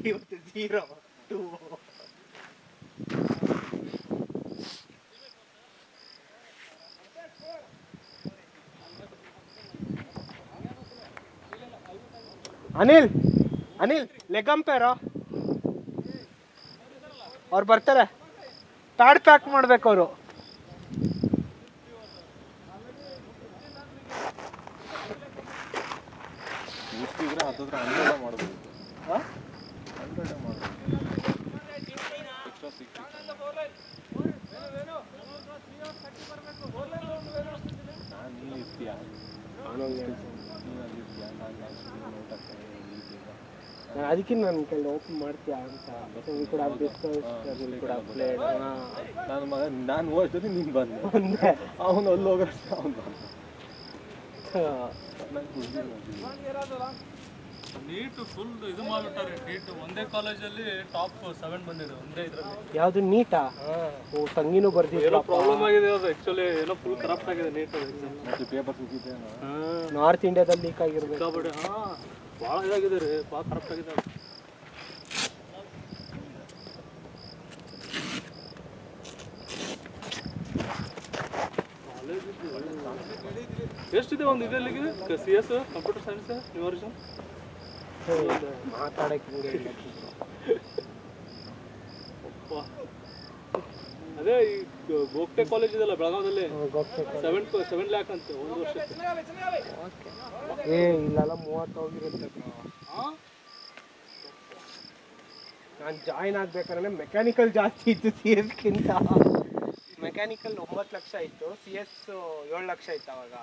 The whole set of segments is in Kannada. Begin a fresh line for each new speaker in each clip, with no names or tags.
ಇವತ್ತು 0-2. ಅನಿಲ್ ಲೆಗ್ ಅಂಪೈರು ಅವ್ರು ಬರ್ತಾರೆ. ಪ್ಯಾಡ್ ಪ್ಯಾಕ್ ಮಾಡ್ಬೇಕು ಅವರು. ಅದಕ್ಕೆ ನಾನು ಕೆಲವು ಓಪನ್ ಮಾಡ್ತೀಯಾ ಅಂತ.
ನಾನು ಮಗ ನಾನು ಹೋಗ್ತದೆ ನೀನು ಬಂದೆ ಅವನು ಅಲ್ಲಿ ಹೋಗೋಷ್ಟು ಅವನು ನೀಟು ಫುಲ್ ಇದು ಮಾಡಿಬಿಟ್ಟಾರೆ. ನೀಟು ಒಂದೇ ಕಾಲೇಜಲ್ಲಿ ಟಾಪ್ 7 ಬಂದಿದೆ ಒಂದೇ ಇದರಲ್ಲಿ.
ಯಾವುದು ನೀಟಾ? ಓ ತಂಗಿನೂ ಬರ್ದಿಲ್ಲ.
ಪ್ರಾಬ್ಲಮ್ ಆಗಿದೆ ಅದು ಆ್ಯಕ್ಚುಲಿ. ಏನೋ ಫುಲ್ ಕರಪ್ಟ್ ಆಗಿದೆ ನೀಟ್ ಮತ್ತೆ ಪೇಪರ್ ಸಿಕ್ಕಿದೆ.
ನಾರ್ತ್ ಇಂಡಿಯಾದಲ್ಲಿ ಲೀಕ್ ಆಗಿರ್ಬೇಕು.
ಹಾಂ ಭಾಳ ಇದಾಗಿದೆ ರೀ, ಭಾಳ ಕರಪ್ಟ್ ಆಗಿದೆ. ಎಷ್ಟಿದೆ ಒಂದು ಇದಲ್ಲಿಗೆ CS computer science new version
ಮಾತಾಡಕ್ಕೆ
ಅದೇ ಈ ಗೋಗ್ಟೆ ಕಾಲೇಜ್ ಇದೆಲ್ಲ ಬೆಳಗಾವದಲ್ಲಿ 7 ಲ್ಯಾಕ್ ಅಂತ ಒಂದು ವರ್ಷಕ್ಕೆ.
ಇಲ್ಲೆಲ್ಲ 30 ಹೋಗಿರುತ್ತೆ. ನಾನು ಜಾಯಿನ್ ಆಗ್ಬೇಕಾದ್ರೆ ಮೆಕ್ಯಾನಿಕಲ್ ಜಾಸ್ತಿ ಇತ್ತು CS-ಗಿಂತ. ಮೆಕ್ಯಾನಿಕಲ್ 9 ಲಕ್ಷ ಇತ್ತು, CS 7 ಲಕ್ಷ ಇತ್ತು ಅವಾಗ.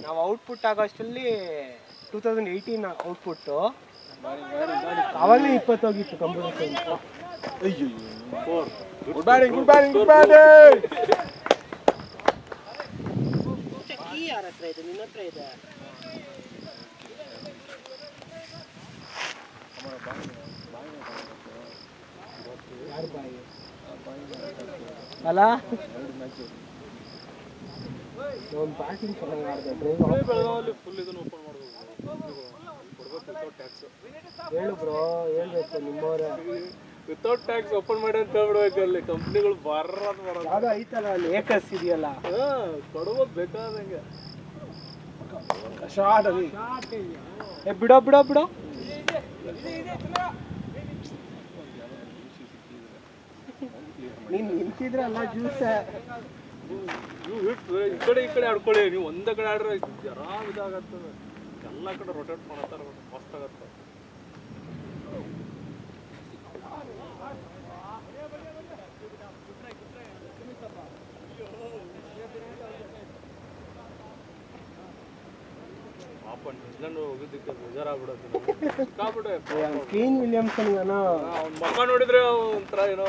ನಾವು ಔಟ್ಪುಟ್ ಆಗೋಷ್ಟರಲ್ಲಿ 2018 ಔಟ್ಪುಟ್ಟು, ಅವಾಗಲೇ 20 ಹೋಗಿತ್ತು ಕಂಪ್ಯೂಟರ್ ಸೈನ್ಸ್.
ಗುಡ್ ಬ್ಯಾಟಿಂಗ್
ಯಾರ ಹತ್ರ ಇದೆ? ನಿನ್ನ ಹತ್ರ ಇದೆ. ಯಾರು ಬಾಯಿ ಅಲ್ಲ ಒಂದು ಬ್ಯಾಟಿಂಗ್ ಚೆನ್ನಾಗಿ ಆಡಿದೆ.
ಬೆಳಗಾವಲ್ಲಿ ಫುಲ್ ಇದನ್ನು ಓಪನ್ ಮಾಡಬೇಕು.
ಹೇಳು ಬ್ರೋ, ಹೇಳ್ಬೇಕು ನಿಮ್ಮವರೇ.
ವಿತೌಟ್ ಟ್ಯಾಕ್ಸ್ ಓಪನ್ ಮಾಡಿ ಅಂತ ಹೇಳ್ಬಿಡ್ಬೇಕು. ಅಲ್ಲಿ ಕಂಪ್ನಿಗಳು ಬರೋದು
ಯಾವುದೋ ಐತಲ್ಲ ಅಲ್ಲಿ ಏಕಸ್ ಇದೆಯಲ್ಲ,
ಕೊಡ್ಬೋದು ಬೇಕಾದಂಗೆ.
ಶಾರ್ಟ್ ಅಲ್ಲಿ ಬಿಡೋ ಬಿಡೋ ಬಿಡೋ. ನೀನು ನಿಂತಿದ್ರೆ ಅಲ್ಲ ಜ್ಯೂಸ್.
ನೀವು ಈ ಕಡೆ ಆಡ್ಕೊಳ್ಳಿ. ನೀವು ಒಂದೇ ಕಡೆ ಆಡ್ರೆ ಆರಾಮ್ ಇದಾಗತ್ತದ. ಎಲ್ಲ ಕಡೆ ರೊಟೇಟ್ ಮಾಡತ್ತಾರ, ಮಸ್ತ್ ಆಗತ್ತ. ಪಾಪ ನ್ಯೂಜಿಲೆಂಡ್ ಹೋಗಿದ್ದಕ್ಕೆ ಬೇಜಾರಾಗ್ಬಿಡತ್ತೆ.
ಕೇನ್ ವಿಲಿಯಮ್ಸನ್ ಅವ್ನ
ಮಕ್ಕ ನೋಡಿದ್ರೆ ಒಂಥರ ಏನೋ.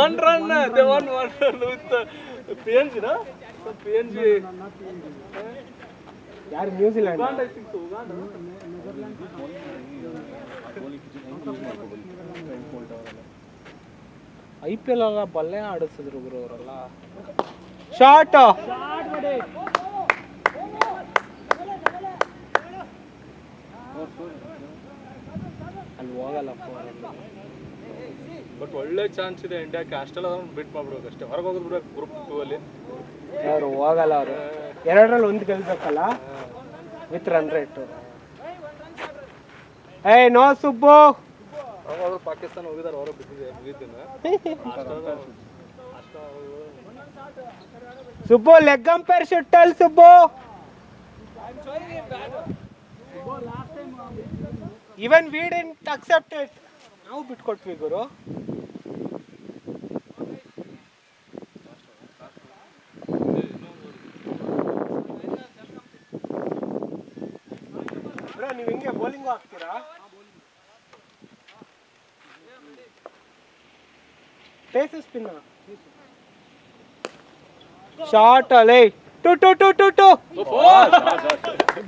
One run, they won 1 run with PNG, no? So PNG.
ಯಾರು? New Zealand.
Uganda, I think so. Uganda.
IPL ಅಲ್ಲ ಬಲ್ಲೆ ಆಡಿಸಿದ್ರು ಗುರು ಅವರೆಲ್ಲ. ಶಾರ್ಟ್ ಅಲ್ಲಿ ಹೋಗಲ್ಲಪ್ಪ.
ಬಟ್ ಒಳ್ಳೆ ಚಾನ್ಸ್ ಇದೆ ಇಂಡಿಯಾಕ್ಕೆ. ಅಷ್ಟೆಲ್ಲ ಬಿಟ್ ಮಾಡ್ಬಿಡ್ಬೇಕು ಅಷ್ಟೇ. ಹೊರಗೆ ಹೋಗೋದು ಬಿಡ್ಬೇಕು ಗ್ರೂಪ್ 2 ಅಲ್ಲಿ.
ಯಾರು ಹೋಗಲ್ಲ ಅವರು. 2ರಲ್ಲಿ 1 ಗೆಲ್ಬೇಕಲ್ಲ with run rate. No Subbu.
ಅವರು ಪಾಕಿಸ್ತಾನ ಹೋಗಿದ್ದಾರೆ, ಹೊರ ಬಿಟ್ಟಿದೆ ಮುಗಿದಿನ.
ಸುಬ್ಬು ಲೆಗ್ ಅಂಪೈರ್ ಶುಟ್ಟಲ್. Subbu even we didn't accept it. ನಾವು ಬಿಟ್ಕೊಟ್ವಿ ಗುರು. ಬ್ರೋ ನೀವು ಹಿಂಗೆ ಬೌಲಿಂಗ್ ಹಾಕ್ತೀರಾ? ಪೇಸ್ ಸ್ಪಿನ್ ಶಾರ್ಟ್ ಅಲೇ. Two two two two two.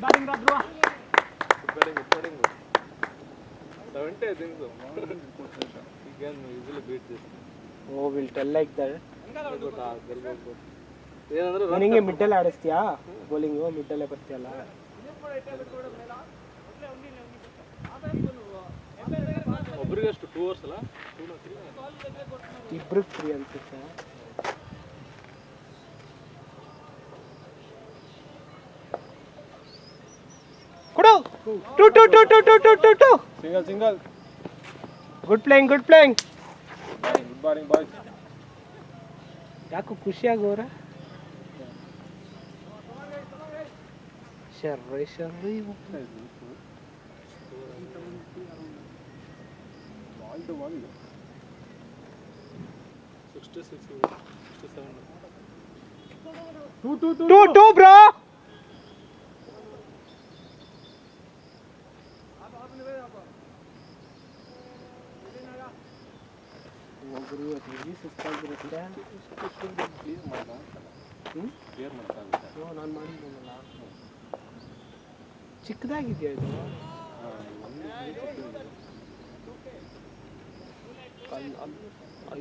Batting ರಾದ್ರು.
70 I think so. He can easily beat this.
Oh, we'll tell like that.
ಏನಂದ್ರೆ
ನಾನು ಹಿಂಗೆ ಮಿಡ್ಡಲ್ಲೇ ಆಡಿಸ್ತೀಯಾ ಬೌಲಿಂಗು ಮಿಡ್ಡಲ್ಲೇ ಬರ್ತೀಯಲ್ಲ
ಒಬ್ರಿಗೆ ಎಷ್ಟು 2 ಅವರ್ಸ್ ಅಲ್ಲ
ಇಬ್ರಿಗೆ ಫ್ರೀ ಅನ್ಸುತ್ತೆ ಕೊಡು two two two two two two two two
single
good playing
good ಬಾರಿಂಗ್ ಬಾಯ್ಸ್
ಯಾಕೋ ಖುಷಿಯಾಗೋರ ಶರ್ರಿ ಶರ್ರಿ 2 ಬ್ರೋ ನಾನು ಮಾಡಿದ್ದೀನಲ್ಲ ಚಿಕ್ಕದಾಗಿದೆಯಾ ಇದು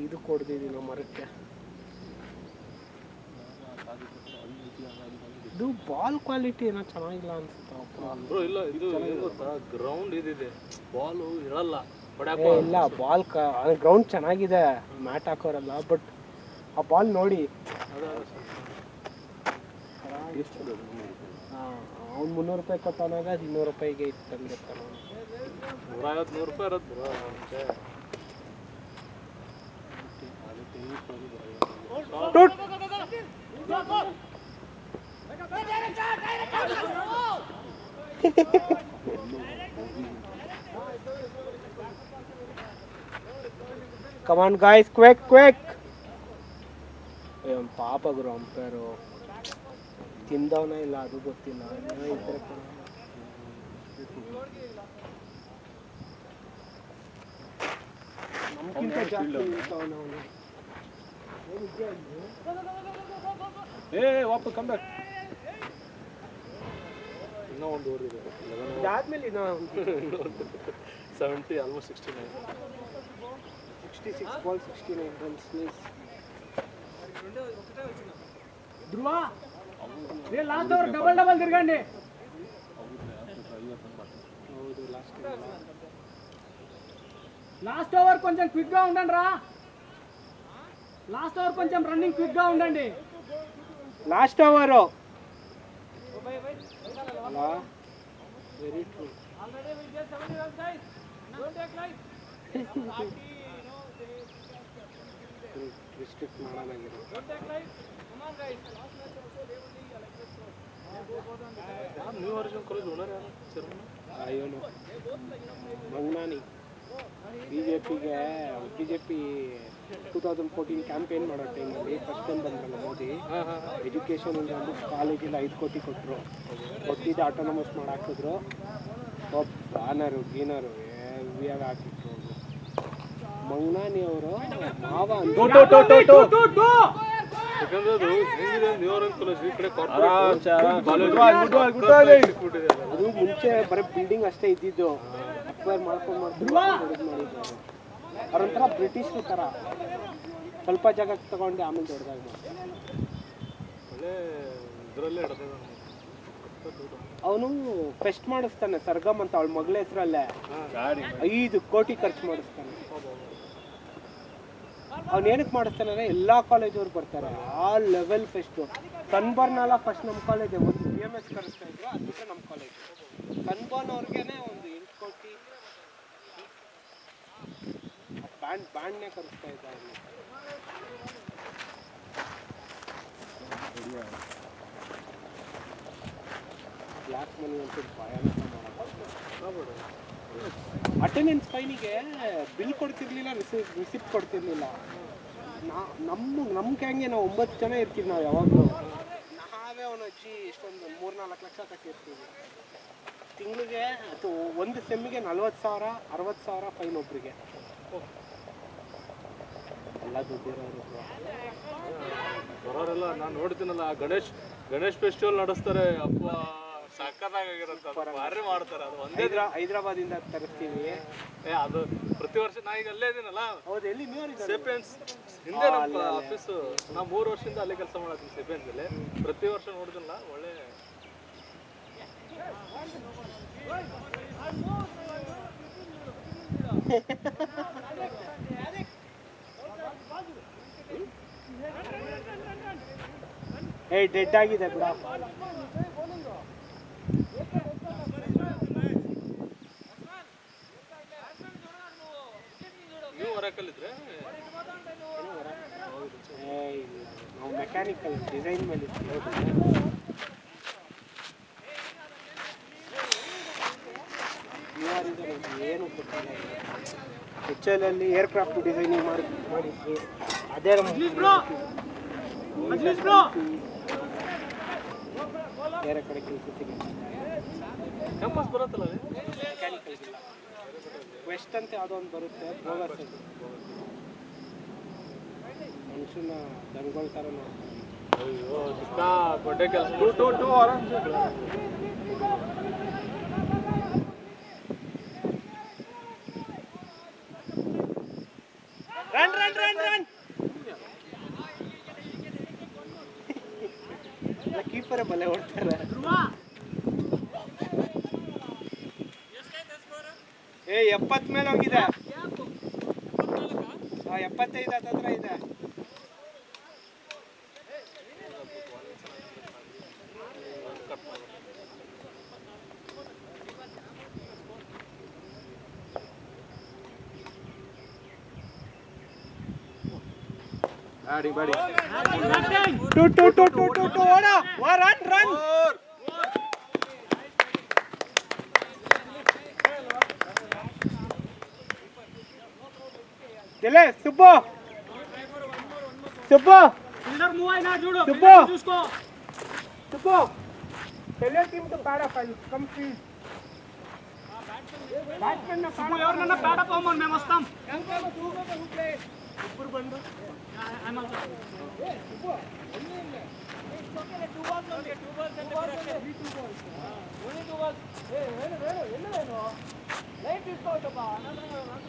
ಇದು ಕೊಡ್ದಿದ್ದೀನೋ ಮರಕ್ಕೆ ಇದು ಬಾಲ್ ಕ್ವಾಲಿಟಿ ಏನೋ ಚೆನ್ನಾಗಿಲ್ಲ ಅನ್ಸುತ್ತಪ್ಪ
ಬ್ರೋ ಇಲ್ಲ ಇದು ಗೊತ್ತಾ ಗ್ರೌಂಡ್ ಇದಿದೆ ಬಾಲ್ ಇರಲ್ಲ
ಇಲ್ಲ ಬಾಲ್ ಗ್ರೌಂಡ್ ಚೆನ್ನಾಗಿದೆ ಮ್ಯಾಟ್ ಹಾಕೋರಲ್ಲ ಬಟ್ ಆ ಬಾಲ್ ನೋಡಿ ಅವ್ನು 300 ರೂಪಾಯಿ ಕೊಟ್ಟವನಾಗ 200 ರೂಪಾಯಿಗೆ ಇತ್ತು ತಂದಿರ್ತಾನ
150-100 ರೂಪಾಯಿ ಇರುತ್ತೆ
Come on guys, quick, quick! ಪಾಪ ಗುರು ಅಂಪೇರು ತಿಂದವನ ಇಲ್ಲ ಅದು ಗೊತ್ತಿಲ್ಲ ನಮ್ಗಿಂತ ಜಾಸ್ತಿ
ವಾಪಸ್ ಕಮ್ ಬ್ಯಾಕ್ ಇನ್ನೂ ಒಂದು ಓವರ್ ಇದೆ
ಇದಾದ್ಮೇಲೆ
70 ಆಲ್ಮೋಸ್ಟ್
66 ಬಾಲ್ 69 runs please ಧ್ರುವ ಏ ಲಾಸ್ಟ್ ಓವರ್ ಡಬಲ್ ತಿರ್ಗಂಡಿ ಹೌದು లాస్ట్ ఓవర్ కొంచెం క్విక్ గా ఉండండి రా లాస్ట్ ఓవర్ కొంచెం రన్నింగ్ క్విక్ గా ఉండండి లాస్ట్ ఓవర్ అలా very true already we just 70 runs guys don't take life restrict ಮಾಡಲಾಗಿದೆ don't take life come on guys last match also they only electric
new origin college owner ಯಾರು ಚೇರ್ಮನ್
ಅಯ್ಯೋನು ಮಂಗ್ನಾನಿ ಬಿಜೆಪಿ 2014 ಕ್ಯಾಂಪೇನ್ ಮಾಡೋ ಟೈಮಲ್ಲಿ ಫಸ್ಟ್ ಟೈಮ್ ಬಂದ್ರಲ್ಲ ಮೋದಿ ಎಜುಕೇಷನ್ ಇಂದ ಒಂದು ಕಾಲೇಜಿಂದ 5 ಕೋಟಿ ಕೊಟ್ಟರು ಕೊಟ್ಟಿದ್ದು ಆಟೋನಮಸ್ ಮಾಡಿ ಹಾಕಿದ್ರು ಬ್ಯಾನರು ಗೀನರು ಹೆವಿಯಾಗಿ ಹಾಕಿಟ್ರು ಮಂಗ್ನಾನಿ ಅವರು ಮಾವ
ಯಾಕಂದ್ರೆ ಅದು ಹೆಂಗಿದೆ ನ್ಯೂ ಒರಿಜಿನ್ ಕಾಲೇಜ್ ಈ ಕಡೆ
ಅದು ಮುಂಚೆ ಬರೀ ಬಿಲ್ಡಿಂಗ್ ಅಷ್ಟೇ ಇದ್ದಿದ್ದು ಅಕ್ವೈರ್ ಮಾಡ್ಕೊಂಡು ಮಾಡಿದ್ರು ಅವ್ರೊಂಥರ ಬ್ರಿಟಿಷ್ ಥರ ಸ್ವಲ್ಪ ಜಾಗಕ್ಕೆ ತಗೊಂಡು ಆಮೇಲೆ ದೊಡ್ಡದಾಗಿ
ಒಳ್ಳೆ ಇದರಲ್ಲೇ
ಅವನು ಫೆಸ್ಟ್ ಮಾಡಿಸ್ತಾನೆ ಸರ್ಗಮ್ ಅಂತ ಅವಳ ಮಗಳ ಹೆಸರಲ್ಲೇ 5 ಕೋಟಿ ಖರ್ಚು ಮಾಡಿಸ್ತಾನೆ ಅವನೇನಕ್ಕೆ ಮಾಡಿಸ್ತಾನೆ ಅಂದರೆ ಎಲ್ಲ ಕಾಲೇಜವ್ರು ಬರ್ತಾರೆ ಆ ಲೆವೆಲ್ ಫೆಸ್ಟು ಸನ್ಬರ್ನ್ ಎಲ್ಲ ಫಸ್ಟ್ ನಮ್ಮ ಕಾಲೇಜ್ ಒಂದು BMS ಕರೆಸ್ತಾ ಇದ್ರು ಅದಕ್ಕೆ ನಮ್ಮ ಕಾಲೇಜ್ ಸನ್ಬರ್ನ್ ಅವ್ರಿಗೇನೆ ಒಂದು 8 ಕೋಟಿ ಬ್ಯಾಂಡ್ನೇ ಕರೆಸ್ತಾ ಇದ್ದ ಬ್ಲ್ಯಾಕ್ ಮನಿ ಅಂತ ಭಯಾನಕ ಮಾಡೋದು ಅಟೆಂಡೆನ್ಸ್ ಫೈನಿಗೆ ಬಿಲ್ ಕೊಡ್ತಿರ್ಲಿಲ್ಲ ರಿಸಿಪ್ಟ್ ಕೊಡ್ತಿರ್ಲಿಲ್ಲ ನಮ್ಮ ಗ್ಯಾಂಗೆ ನಾವು 9 ಜನ ಇರ್ತೀವಿ ನಾವು ಯಾವಾಗಲೂ ನಾವೇ ಅವನ ಅಜ್ಜಿ ಎಷ್ಟೊಂದು 3-4 ಲಕ್ಷ ಕಟ್ಟಿರ್ತೀವಿ ತಿಂಗಳಿಗೆ ಅಥವಾ ಒಂದು ಸೆಮ್ಮಿಗೆ 40,000 60,000 ಫೈನ್ ಒಬ್ರಿಗೆ ಎಲ್ಲ ದುಡ್ಡಿರೋರು
ಬರೋರೆಲ್ಲ ನಾನು ನೋಡ್ತೀನಲ್ಲ ಗಣೇಶ್ ಫೆಸ್ಟಿವಲ್ ನಡೆಸ್ತಾರೆ ಅಪ್ಪ ಸಕ್ಕತ್ತಾಗಿರುತ್ತೆ ಅದು ಭಾರಿ ಮಾಡ್ತಾರೆ ಅದು ಒಂದೇ
ಹೈದರಾಬಾದಿಂದ ತರಿಸ್ತೀವಿ.
ಅದು ಪ್ರತಿ ವರ್ಷ ನಾ ಈಗ ಅಲ್ಲೇ ಇದೀನಲ್ಲ.
ಹೌದು, ಎಲ್ಲಿ ನೀವು
ಸೇಪಿಯನ್ಸ್ ಹಿಂದೆ ನಮ್ಮ ಆಫೀಸು. ನಾ 3 ವರ್ಷದಿಂದ ಅಲ್ಲೇ ಕೆಲಸ ಮಾಡತ್ತೀನಿ ಸೇಪಿಯನ್ಸ್ ಅಲ್ಲಿ. ಪ್ರತಿ ವರ್ಷ ನೋಡಿದಿಲ್ಲ ಒಳ್ಳೆ.
ಡೆಡ್ ಆಗಿದೆ ಬಿಡ.
ನೀವು ಹೊರಕಲ್ಲಿದ್ರೆ
ನಾವು ಮೆಕ್ಯಾನಿಕಲ್ ಡಿಸೈನ್ ಮೇಲೆ ಏನು HL ಏರ್ಕ್ರಾಫ್ಟ್ ಡಿಸೈನಿಂಗ್ ಮಾಡಿದ್ವಿ. ಅದೇ ಬೇರೆ ಕಡೆ ಕೆಲಸ ಸಿಗುತ್ತೆ.
ಕ್ಯಾಂಪಸ್ ಬರುತ್ತಲ್ಲ
ಮೆಕ್ಯಾನಿಕಲ್ ಇಲ್ಲ, ವೆಸ್ಟ್ ಅಂತ ಯಾವುದೋ ಒಂದು ಬರುತ್ತೆ. ಬೋಗಸ್ ಮನುಷ್ಯನ ದನಗಳ ಥರ ನೋಡ್ತಾರೆ.
ಅಯ್ಯೋ ದೊಡ್ಡ ಕೆಲಸ.
ಕೀಪರೇ ಬಲೆ ಹೊಡ್ತಾರೆ. 70 ಮೇಲೆ ಹೋಗಿದೆ. 75 ಹತ್ರ ಇದೆ.
Badi.
Run. Dile, Subbo. Fielder move na judo. Subbo. Tell your team to pad up and come field. Batsman na pad up. Yavarnanna pad up avamon mem vastam. Who play? Upur bandu. I'm also. Subbo. It's okay, 2 balls only. 2 balls and 2 balls. Only 2 balls. Hey, venu. Light iskootappa. Anandra nandu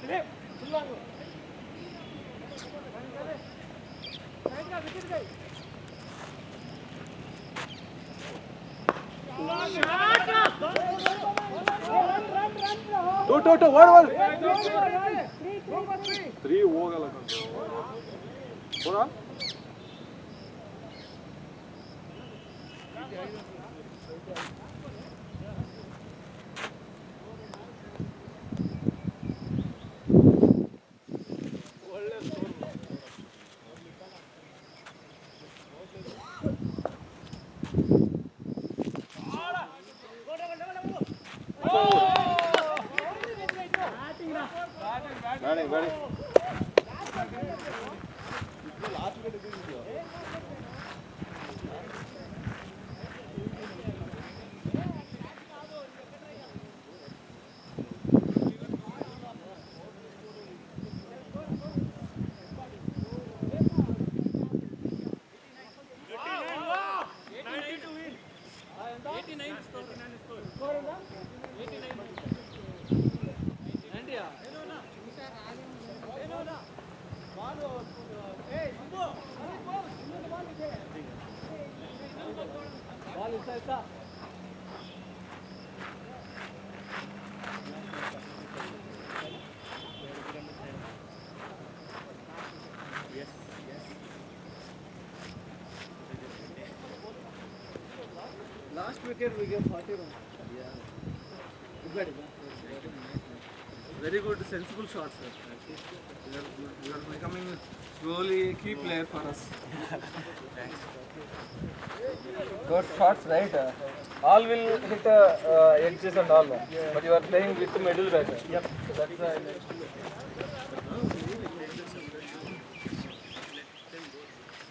Dile, full on. Wicket guy. Two, one.
3 ಹೋಗಲ್ಲ ಹೋಗ. Badi.
Last wicket we gave 40 runs. Yeah. Very good, sensible shots, sir. You are becoming slowly a key player for us. Thanks.
Good shots, right? All will hit edges and all, but you are playing with middle batter.
Yep.
So that's the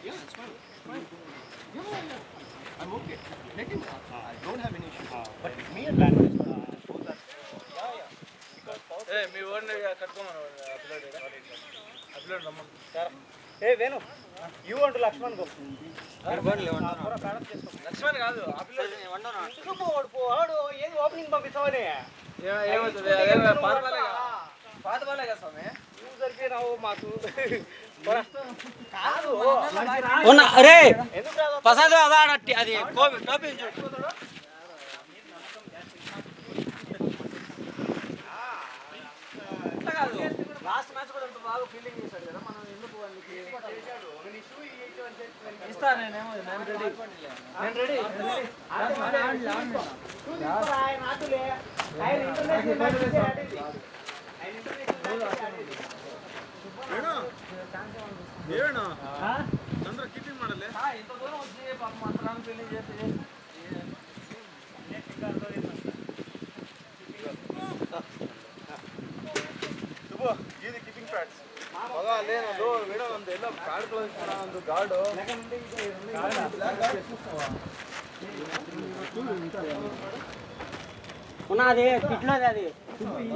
Yeah, it's fine. Yeah. I'm okay. Let him. I don't have any issue. But me and Batman both are. Yeah.
Hey, me one day cut upload. Upload,
Hey, Venu. ఇవ్వండి లక్ష్మణ్ గో
లక్ష్మణ్ కాదు
వాడు ఏది ఓపెనింగ్ పంపిస్తావని
ఏమవుతుంది పాత బాలే కదా స్వామి
నువ్వు సరిపోయినావు మాకు కాదు
అరే
ఎందుకు రాదు
ప్రసాద్ అదాడట్టి అది టోపీ
లాస్ట్ మ్యాచ్ కూడా అంత బాగా ఫీల్డింగ్ చేశాడు కదా మనం ఎందుకు వానికి ఇస్తా నేను రెడీ
ಕೀಪಿಂಗ್ ಮಾಡಲ್ಲ
ఇంత దూరం వచ్చి పాపం అంత లాంగ్ ఫీల్డింగ్ చేసి
ಇದು ಕೀಪಿಂಗ್ ಪ್ಯಾಡ್ಸ್ ಮಗ ಅಲ್ಲೇನದು ವಿಡೋ ಒಂದು ಎಲ್ಲ ಕಾರ್ಡ್ ಕಳಿಸ್ಕೊಳ ಒಂದು ಗಾರ್ಡು
ఉన్నది పిట్లోది అది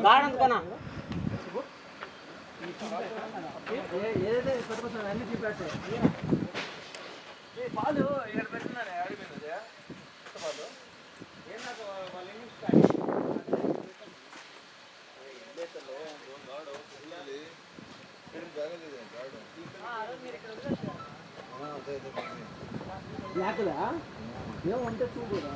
గాడందుకనా
ఏదైతే పట్టుకొస్తాను అన్ని చూపెట్టే పాలు ఇక్కడ పెట్టినానే అడిగిపోయింది పాలు ఏం నాకు వాళ్ళు ఇంగ్లీష్ బ్లాక్లా ఏమంటే చూడరా